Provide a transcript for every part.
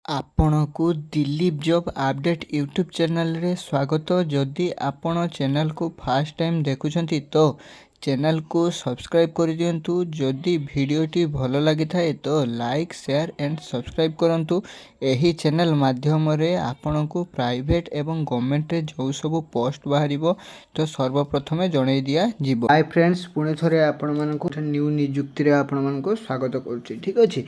ଆପଣଙ୍କୁ Dilip job ଆପଡେଟ୍ YouTube ଚ୍ୟାନେଲରେ ସ୍ୱାଗତ। ଯଦି ଆପଣ ଚ୍ୟାନେଲକୁ ଫାର୍ଷ୍ଟ ଟାଇମ୍ ଦେଖୁଛନ୍ତି ତ ଚ୍ୟାନେଲକୁ ସବସ୍କ୍ରାଇବ୍ କରିଦିଅନ୍ତୁ। ଯଦି ଭିଡ଼ିଓଟି ଭଲ ଲାଗିଥାଏ ତ ଲାଇକ୍ ସେୟାର ଆଣ୍ଡ ସବସ୍କ୍ରାଇବ୍ କରନ୍ତୁ। ଏହି ଚ୍ୟାନେଲ ମାଧ୍ୟମରେ ଆପଣଙ୍କୁ ପ୍ରାଇଭେଟ୍ ଏବଂ ଗଭର୍ଣ୍ଣମେଣ୍ଟରେ ଯେଉଁ ସବୁ ପୋଷ୍ଟ ବାହାରିବ ତ ସର୍ବପ୍ରଥମେ ଜଣାଇ ଦିଆଯିବ। ହାଇ ଫ୍ରେଣ୍ଡସ୍, ପୁଣି ଥରେ ଆପଣମାନଙ୍କୁ ନ୍ୟୁ ନିଯୁକ୍ତିରେ ଆପଣମାନଙ୍କୁ ସ୍ୱାଗତ କରୁଛି। ଠିକ୍ ଅଛି,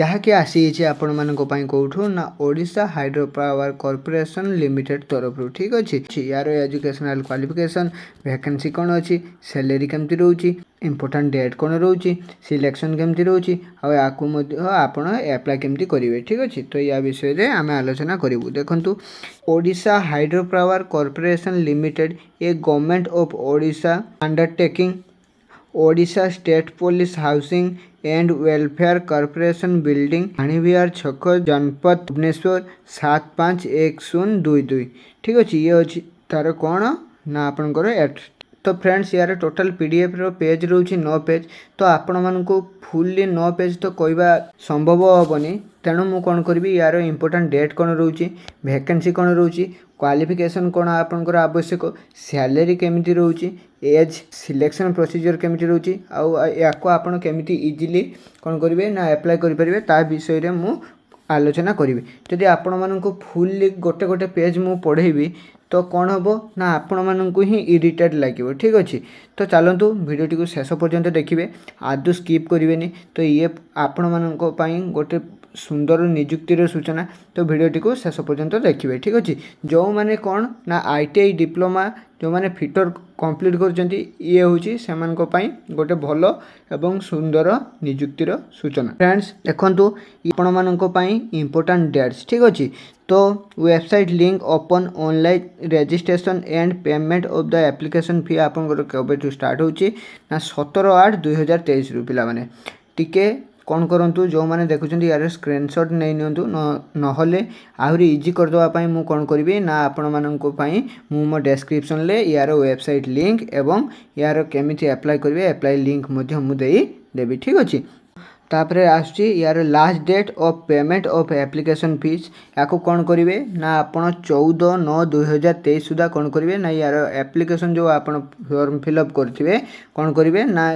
ଯାହାକି ଆସିଯାଇଛି ଆପଣମାନଙ୍କ ପାଇଁ କେଉଁଠୁ ନା Odisha hydro power corporation limited ତରଫରୁ। ଠିକ୍ ଅଛି, ୟାର ଏଜୁକେସନାଲ କ୍ୱାଲିଫିକେସନ୍, ଭ୍ୟାକେନ୍ସି କ'ଣ ଅଛି, ସାଲେରୀ କେମିତି ରହୁଛି, ଇମ୍ପୋର୍ଟାଣ୍ଟ ଡେଟ୍ କ'ଣ ରହୁଛି, ସିଲେକ୍ସନ୍ କେମିତି ରହୁଛି, ଆଉ ୟାକୁ ମଧ୍ୟ ଆପଣ ଆପ୍ଲାଏ କେମିତି କରିବେ। ଠିକ୍ ଅଛି, ତ ୟା ବିଷୟରେ ଆମେ ଆଲୋଚନା କରିବୁ। ଦେଖନ୍ତୁ, Odisha hydro power corporation limited a government of Odisha undertaking, Odisha state police housing and welfare corporation building Vanivihar छक जनपद भुवनेश्वर 751022। ठीक अच्छे, ये अच्छी तार कौन ना आपंकर तो फ्रेंड्स यार टोटल पीडीएफ रो पेज रोचे 9 पेज। तो आपण मानक फुल्ली 9 पेज तो कहवा संभव हेनी, तेणु मुझे कौन करी यार इंपोर्टाट डेट कौन रोचे, वैकेंसी कौन रोचे, क्वालिफिकेशन कौन आपंकर आवश्यक, सैलरी केमिति रोचे, एज सिलेक्शन प्रोसीजर केमिति रोचे, आको आपण केमिति इजिली कौन करेंगे ना अप्लाई करेंगे ता विषय में मु आलोचना करी। जदि आपण मानक फुल्ली गोटे गोटे पेज मु पढ़ेबी तो कौन हम ना आपण मानक ही इरिटेट लगे। ठीक अच्छे, तो चलतु भिडियोटी को शेष पर्यंत देखिए, आदौ स्किप करेंगे। तो ये आपण मानक गोटे सुंदर निजुक्तिर सूचना, तो भिडियोटी को शेष पर्यंत देखिए। ठीक अच्छे, जो मैंने कौन ना आईटीआई डिप्लोमा जो मैंने फिटर कंप्लीट करछंती ये होची सेमानक पई गोटे भलो एवं सुंदर निजुक्तिर सूचना। फ्रेंड्स देखंतु आपण मानक पई इंपोर्टेंट डेट्स। ठीक अच्छे, तो website link open online registration and payment of the application fee आपनकर केबेठू स्टार्ट होची ना 17/8/2023 रु। पिला माने टिके कौन करंतु, जो मैंने देखुं यार स्क्रीनशॉट नहीं नियंतु, नहले आहरी इजी करदेवाई मु कौन करी ना आपण मानक मो डेस्क्रिप्शन ले यार वेबसाइट लिंक एवं यार केमिति अप्लाई करेंगे अप्लाई लिंक मुझे देवी। ठीक अच्छे, तापर आसुची यार last date of payment of application fees, या कौन करेंगे ना आप 14/9/2023 सुधा कौन करेंगे ना यार एप्लिकेशन जो आप फॉर्म फिलअप करेंगे कौन करेंगे ना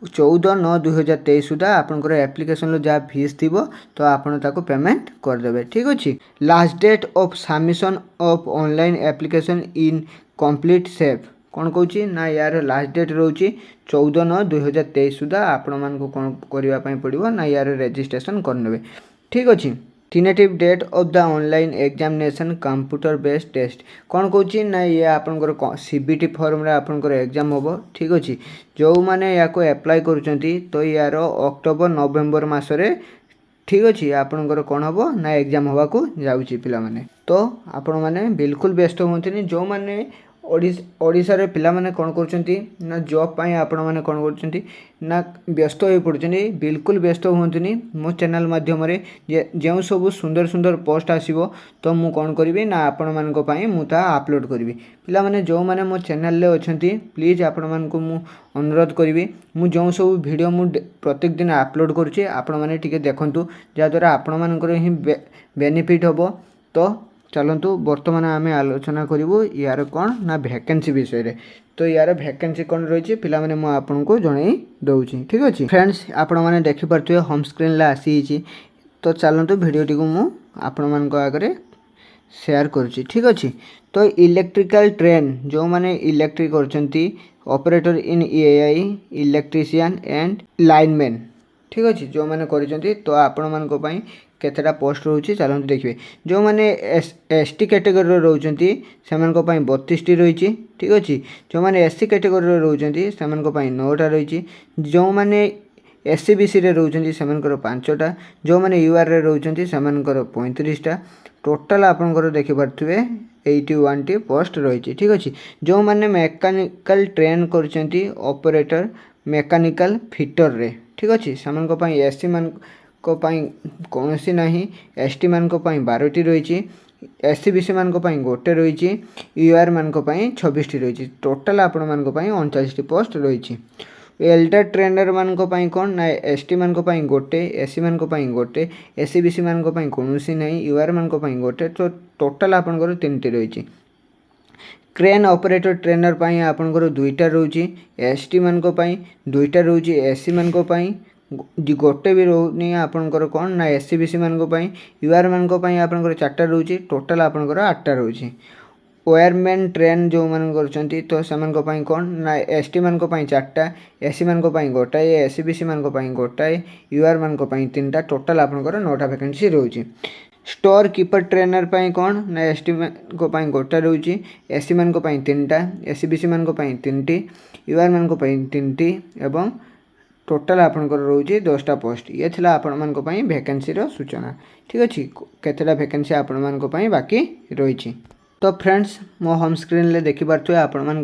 14/9/2023 सुधा आपंकर एप्लिकेशन जहाँ फीस थी तो आपड़ ताको पेमेंट करदे। ठीक अच्छे, last date of submission of online application in complete safe कौन कौची ना यार लास्ट डेट रोची 14/9/2023 सुधा आपण मानक कौन करने पड़ो ना यार रजिस्ट्रेशन करने। ठीक अच्छे, tentative date of the online examination computer based test कौन कौची ना ये आपंकर सीबीटी फॉर्म रे आपंकर एग्जाम होबो। ठीक अच्छे, जो मैंने या अप्लाई करुँच तो यार अक्टोबर नवेम्बर मसरे ठीक अच्छे आपंकर कौन हम ना एग्जाम होगा जाऊँगी पिला माने। तो आपण मैंने बिल्कुल व्यस्त हुए जो मैंने ओडिशा रे पिला माने कौन करछंती ना जॉब पाई आपण माने कौन करछंती ना व्यस्त हो पड़छंती, बिल्कुल व्यस्त हुंतुनी। मो चैनल माध्यम रे जो सब सुंदर सुंदर पोस्ट आसीबो तो मु कौन करी ना आपण मानक पई मु ता अपलोड करी। पिला माने जो माने मो चैनल रे अछंती प्लीज आपण मानक मु अनुरोध करी मु जो सब वीडियो मु प्रत्येक दिन अपलोड करूची आपण माने टिके देखंतु, जा द्वारा आपण मानकर ही बेनिफिट होबो। तो चलतु बर्तमान आम आलोचना करूँ यार कौन ना वैकेंसी विषय रे। तो यार वैकेंसी कौन रही पिला माने मु आपको जणाई दूसरी। ठीक अच्छे फ्रेंड्स, आपण मैंने देखिपे होम स्क्रीन ला आसी। तो चलतु भिडियोटी को मु आपण मान आगे शेयर करुँची। ठीक अच्छे, तो इलेक्ट्रिकल ट्रेन जो मैंने इलेक्ट्रिक करछंती operator in AI electrician and lineman. ठीक अच्छे, जो मैंने करिसेंती तो आपण मानक पई केतेटा पोस्ट रोचे चलते देखिए। जो मैंने एसटी कैटेगरी रोचंती सेमानक पई 32टी रही। ठीक अच्छे, जो मैंने एससी कैटेगरी रोचंती सेमानक पई 9टा रही। जो मैंने एससी बीसी रे रोचंती सेमानकर 5टा, जो मैंने यूआर रे रोचंती सेमानकर 35टा। टोटाल आपनकर देखि पारथुवे 81टी पोस्ट रही। ठीक अच्छे, जो मैंने मेकानिकल ट्रेन करछंती ऑपरेटर मेकानिकल फिटर रे। ठीक अच्छे, सेमानक पई एससी मान कौन सी ना, एसटी मान 12टी रही, एससी बीसी मान गोटे रही, यूआर मान 26टी रही। टोटाल आपण मान 39टी पोस्ट रही। एल्डर ट्रेनर मान कौन ना एसटी मान गोटे, एससी मान गोटे, एससी बीसी मान कौन नहीं, यूआर मान गोटे। तो टोटाल आपंकर 3टी रही। क्रेन ऑपरेटर ट्रेनर पाई आपंकर 2टा रोचे, एसटी मान 2टा रोचे, एससी मान गोटे भी रोनी आपंकर कौन ना एससी बीसी मान यूआर मान आपंकर 4टा रोचे। टोटाल आपंकर 8टा रोचे। वायरमैन ट्रेन जो मान करछंती तो सेमान कौन ना एसटी मान 4टा, एससी मान गोटाए, एससी बीसी मान गोटाए, यूआर मान 3टा। टोटाल आपंकर 9टा वैकेंसी रोचे। स्टोर कीपर ट्रेनर पाई कौन ना एसटी मान गोटा रोचे, एससी मान 3टा, एससी बीसी मान 3टी, यूआर मान 3टी एवं टोटाल आपंकर रोचे 10टा पोस्ट। ये थिला आपण मान वैकेंसी सूचना। ठीक अच्छे केतेटा वैकेंसी आपण मान बाकी रही। तो फ्रेंड्स मो होम स्क्रीन ले देखि पारथुए आपण मान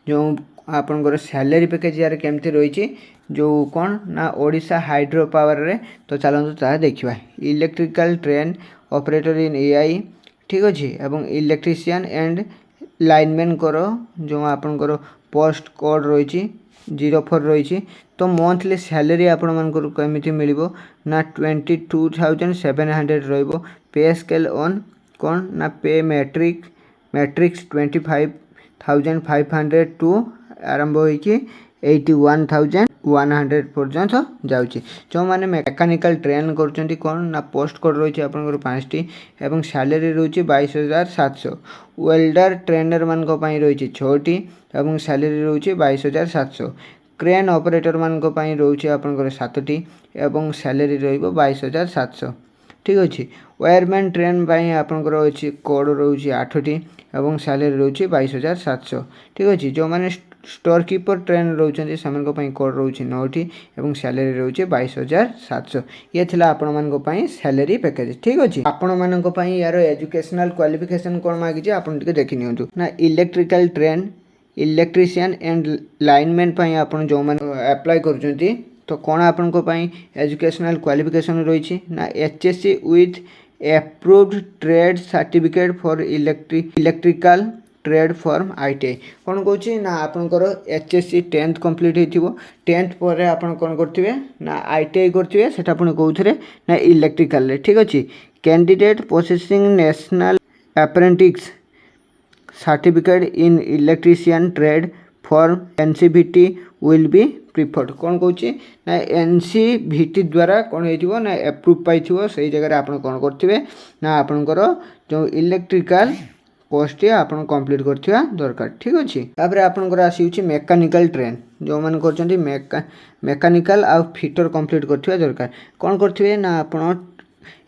जो आपनकर सैलरी पैकेज यार केमती रही जो कौन ना ओडिशा हाइड्रो पावर रे। तो चलतु ता देखा। Electrical train operator in AI. ठीक अच्छे एवं इलेक्ट्रीशियन एंड लाइनमैन करो जो आपनकर पोस्ट कोड रही 04 रही। तो मंथली सैलरी आपण मानकर केमिति मिलिबो ना 22,700 रहिबो। पे स्केल ऑन कौन ना पे मैट्रिक्स 25,500 टू आरंभ होइकी 81,100 पर्यंत जाउची। जो माने मेकानिकल ट्रेन करचंती कौन ना पोस्ट कोड रही आपनकर 5टी एवं सैलरी रही 22,700। वेल्डर ट्रेनर मान रही 6टी एवं सैलरी रही 22,700। क्रेन ऑपरेटर मान रही आपनकर 7टी एवं सैलरी रहिबो 22,700। ठीक अच्छे। वायरमैन ट्रेन आपनकर अच्छी कोड रही 8टी एवं सैलरी रही 22,700। ठीक अच्छे। जो मैंने स्टोर कीपर ट्रेन रोचे से कोड रही 9टी एवं सैलरी रही 22,700। ये थिला आपण मान सैलरी पैकेज। ठीक अच्छे। आपण मान यार एजुकेशनल क्वालिफिकेशन कौन मागिचे आपन टिके देखि नियंतु ना electrical train electrician and lineman आपन जो मान अप्लाई करछंती तो कौन आपन एजुकेशनल क्वालिफिकेशन रही ना HSC with approved trade certificate for electrical trade form ITI. कौन कौन ना आपनकर एचएससी 10th कंप्लीट होइथिबो। 10th पर आपन कौन करथिबे ना आईटीआई करथिबे सेटा पुणी कोउथरे ना इलेक्ट्रिकल रे। ठीक अछि। Candidate possessing national apprentice certificate in electrician trade from NCVT will be preferred. कौन कौन ना एनसीवीटी द्वारा कौन हो ना एप्रूव पाई से जगह आप कौन ना आपणकर जो इलेक्ट्रिकल कोर्स आपन कंप्लीट करथिबा दरकार। ठीक अच्छे। तापर आपनकर आसी मेकानिकल ट्रेन जो मान करछंती मेकानिकल आ फिटर कंप्लीट करथिबा दरकार। कौन करथिबे ना आपन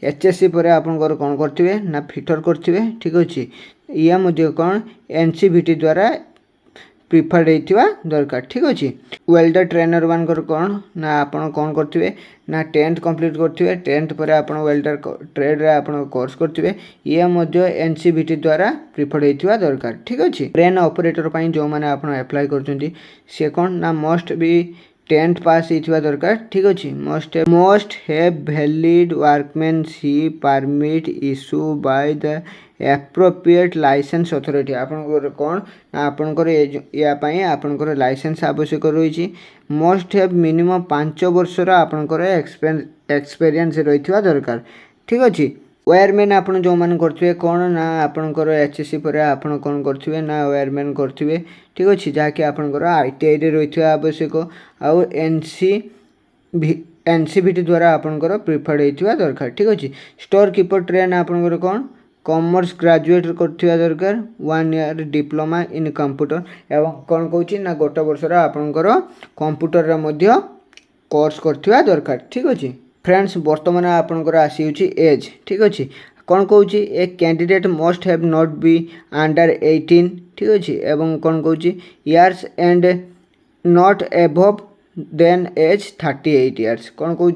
एचएससी पर आपनकर कौन करथिबे ना फिटर करथिबे। ठीक अच्छे। या मध्य कौन एनसीवीटी द्वारा प्रिफर्ड होइथिबा दरकार। ठीक अच्छे। वेल्डर ट्रेनर मानकर कौन ना आपन कौन करथिबे ना 10th कंप्लीट करथिबे। 10th पर आपन वेल्डर ट्रेड रे आपन कोर्स करथिबे। ये मध्य एनसीवीटी द्वारा प्रिफर्ड होइथिबा दरकार। ठीक अच्छे। ट्रेन ऑपरेटर पई जो माने आपन अप्लाई करछंती से कौन ना मस्ट बी 10th पास होइथिबा दरकार। ठीक अच्छे। Must have valid workmanship permit issue by the appropriate licence authority. आपनकर कौन ना आपनकर या पई आपनकर लाइसेंस आवश्यक रही। मस्ट हैव मिनिमम 5 वर्षर आपनकर एक्सपीरियंस रहिथिबा दरकार। ठीक अच्छे। वायरमैन आपन जो मान करथिबे कौन ना आपनकर एचएससी पर आपन कौन करथिबे ना वायरमैन करथिबे। ठीक अच्छे। जहाँकि आपनकर आईटीआई रे रहिथिबा आवश्यक आउ एनसीवीटी द्वारा आपनकर प्रिफर्ड होइथिबा दरकार। ठीक अच्छे। स्टोर कीपर ट्रेन आपनकर कौन कॉमर्स ग्रेजुएट करथिबा दरकार। 1 ईयर डिप्लोमा इन कंप्यूटर एवं कौन कौची ना गोटे वर्षर आपनकर कंप्यूटर रे मध्य कोर्स करथिबा दरकार। ठीक अच्छे। फ्रेंड्स वर्तमान आपनकर आसी एज। ठीक अच्छे। कौन कौन a candidate must have not be under 18। ठीक अच्छे। एवं कौन कौन years and not above than age 38 years. कौन कौन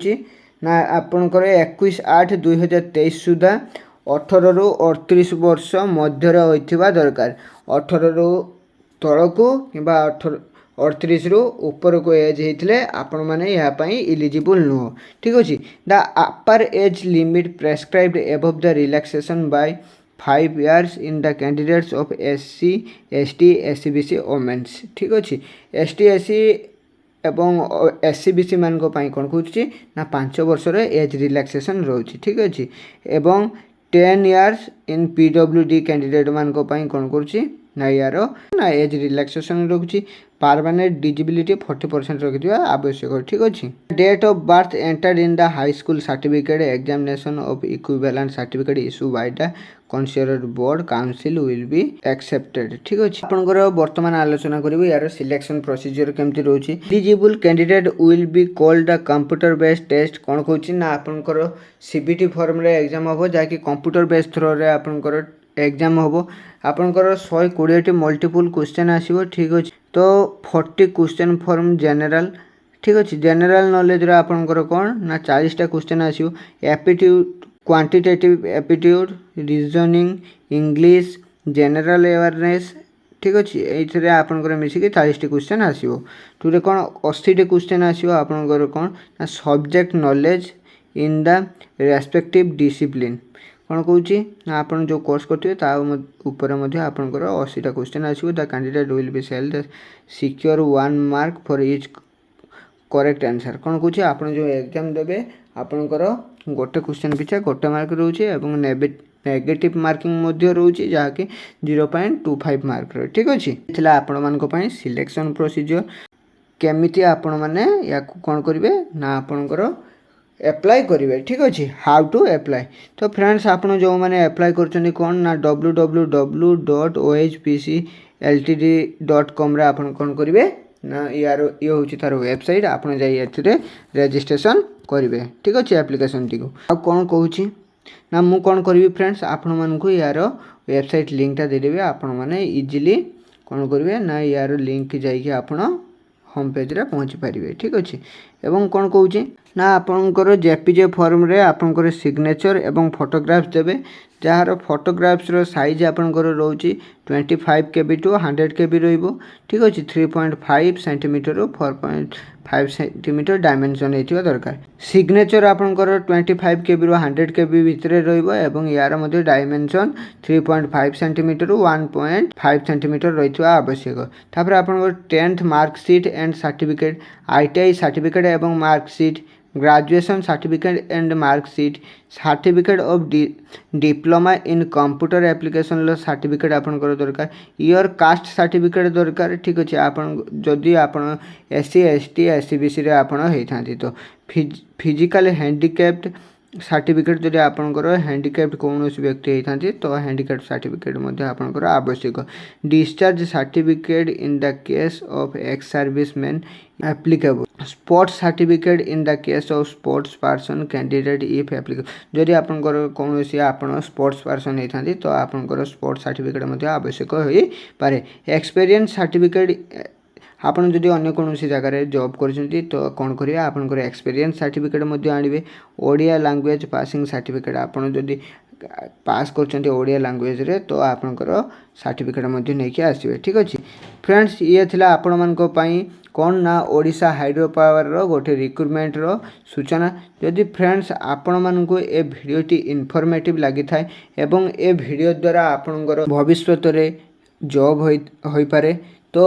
ना आपनकर 21/8/2023 सुधा 18 रु 38 वर्ष मध्य होइथिबा दरकार। 18 रु तळकू किबा 38 रु ऊपर को एज हेतिले आपण माने या पई एलिजिबल नो। ठीक अछि। The upper age limit prescribed above the relaxation by 5 years in the candidates of SC ST SEBC women's. ठीक अछि। एसटी एससी एवं एससीबीसी मान कौन कौन ना 5 वर्षर एज रिलैक्सेशन रोचे ठीक अच्छे एवं 10 इयर्स इन पीडब्ल्यूडी कैंडिडेट मान कौन करुच्ची ना यार ना एज रिलैक्सेशन रखुच्छी परमानेंट डिजिबिलिटी 40% रखा आवश्यक ठीक अच्छे date of birth entered in the high school certificate examination of equivalent certificate issue by the considered board council will be accepted ठीक अच्छे आपंकर बर्तमान आलोचना करूँ यार सिलेक्शन प्रोसीजर केमती रोचे eligible candidate will be called the computer based test कौन कौन ना आपंकर सीबीटी फॉर्म रे एग्जाम हम जहाँकि कंप्यूटर बेस्ड थ्रो रे आपंकर एग्जाम हम आपंकर 120 मल्टीपल क्वेश्चन आसो ठीक अच्छे तो 40 क्वेश्चन फॉर्म जनरल ठीक अच्छे जनरल नॉलेज रे आपंकर कौन ना 40टा क्वेश्चन आसो aptitude quantitative aptitude reasoning English general awareness ठीक अच्छे ये आपंकर मिसिक 40 क्वेश्चन आसो टूरे कौन 80 क्वेश्चन आसो आपंकर कौन ना subject knowledge in the respective discipline कौन कौच ना आप जो कोर्स करेंगे तापर आपंकर 80टा क्वेश्चन आसो the candidate will be sell the secure 1 mark for each correct answer कौन कौच आप जो एग्जाम देवे आपंकर गोटे क्वेश्चन पिछा गोटे मार्क रोचे नेगेटिव मार्किंग रोचे जहाँकि 0.25 मार्क रही ठीक अच्छे इतना आपण मान सिलेक्शन प्रोसीजर केमिति आपण मैंने या कौन करेंगे ना आपणकर एप्लाई करेंगे ठीक अच्छे हाउ टू एप्लाई तो फ्रेंड्स आपड़ जो मैंने एप्लाई कर कौन ना www.ohpcltd.com रे आपन कौन करेंगे ना यार ये हूँ तार वेबसाइट आपड़ जाइए रेजिस्ट्रेशन करेंगे ठीक अच्छे एप्लिकेशन टी को कौन कहूँ ना मु कौन करी फ्रेंड्स आपण मानक यार वेबसाइट लिंकटा देदेवी आपण मैंने इजिली कौन करेंगे ना यार लिंक जाइए आपण होम पेज रे पहुँची पारे ठीक अच्छे एवं कौन कौच ना आपंकर जेपीजे फॉर्म रे आपंकर सिग्नेचर एवं फोटोग्राफ्स देवे जार फोटोग्राफ्स रो साइज आपंकर रोची 25 KB टू 100 KB रहिबो ठीक अच्छे 3.5 सेंटीमीटर रो 4.5 सेंटीमीटर डायमेंशन होइथिबा दरकार सिग्नेचर आपंकर 25 KB रो 100 KB भितर रहिबो एवं यार मध्ये डायमेंशन 3.5 सेंटीमीटर रो 1.5 सेंटीमीटर रहिथिबा आवश्यक तापर आपंकर 10th marksheet and certificate ITI certificate एवं marksheet graduation certificate and marksheet certificate of diploma in computer application certificate आपंकर दरकार योर कास्ट सर्टिफिकेट दरकार ठीक अच्छे आपन जदि आपन एससी एसटी एससीबीसी रे आपन होता तो फिजिकल हैंडिकैप्ड सर्टिफिकेट जदि आपंकर हैंडिकैप्ड कौन व्यक्ति होता तो हैंडिकैप्ड सर्टिफिकेट आपंकर आवश्यक discharge certificate in the case of ex serviceman applicable sports certificate in the case of sports person candidate if applicable जदि आपंकर कौन आपण स्पोर्ट्स पर्सन होता तो आपंकर स्पोर्ट्स सर्टिफिकेट आवश्यक हो पारे एक्सपीरियंस सर्टिफिकेट आपन जदि अन्य कौन जगार जॉब कर तो कौन करेंगे आपंकर एक्सपीरियंस सर्टिफिकेट आनिबे ओडिया लैंग्वेज पासिंग सर्टिफिकेट आपन जदि पास कर ओडिया लैंग्वेज रे तो आपंकर सर्टिफिकेट नहीं आसवे ठीक अच्छे फ्रेंड्स ये थिला आपण मानक पई कौन ना ओडिशा हाइड्रो पावर रो गोटे रिक्रुटमेंट रो सूचना जदि फ्रेंड्स आपण मानक ए भिडियोटी इनफॉर्मेटिव लगी थाए एवं ए भिडियो द्वारा आपणकर भविष्यत रे जॉब होई पारे तो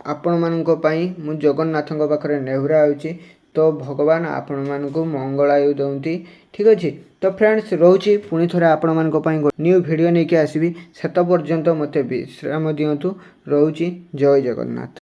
आपण मानक पई मु जगन्नाथ पाखरे नेहुरा होची तो भगवान आपण मानक मंगलायु दौंती ठीक अच्छे तो फ्रेंड्स रोची पुणी थोड़े आपण मानक पई न्यू वीडियो नहीं आसबि सेत पर्यंत मते विश्राम दियंतु रोची जय जगन्नाथ।